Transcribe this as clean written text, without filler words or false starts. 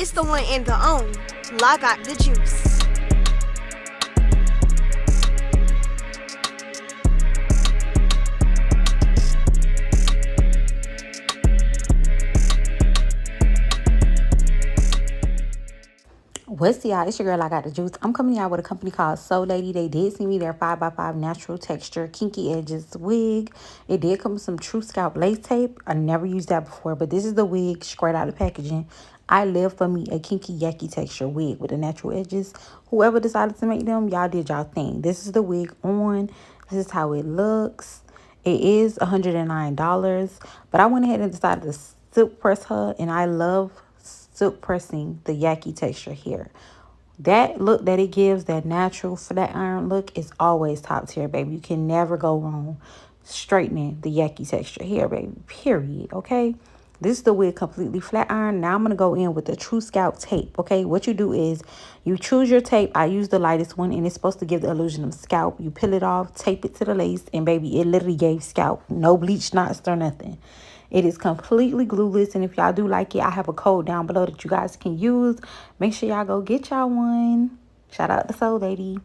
It's the one and the only. I got the juice. What's y'all? It's your girl, I got the juice. I'm coming y'all with a company called SOULLADY. They did send me their 5x5 natural texture kinky edges wig. It did come with some true scalp lace tape. I never used that before, but this is the wig straight out of packaging. I live for me a kinky yucky texture wig with the natural edges. Whoever decided to make them, y'all did y'all thing. This is the wig on. This is how it looks. It is $109, but I went ahead and decided to silk press her, and I love silk pressing the yucky texture here. That look that it gives, that natural flat iron look, is always top tier, baby. You can never go wrong straightening the yucky texture here, baby, period. Okay, this is the wig completely flat iron. Now I'm gonna go in with the true scalp tape. Okay, what you do is you choose your tape. I use the lightest one, and it's supposed to give the illusion of scalp. You peel it off, tape it to the lace, and baby, it literally gave scalp. No bleach knots or nothing. It is completely glueless, and if y'all do like it, I have a code down below that you guys can use. Make sure y'all go get y'all one. Shout out to SOULLADY.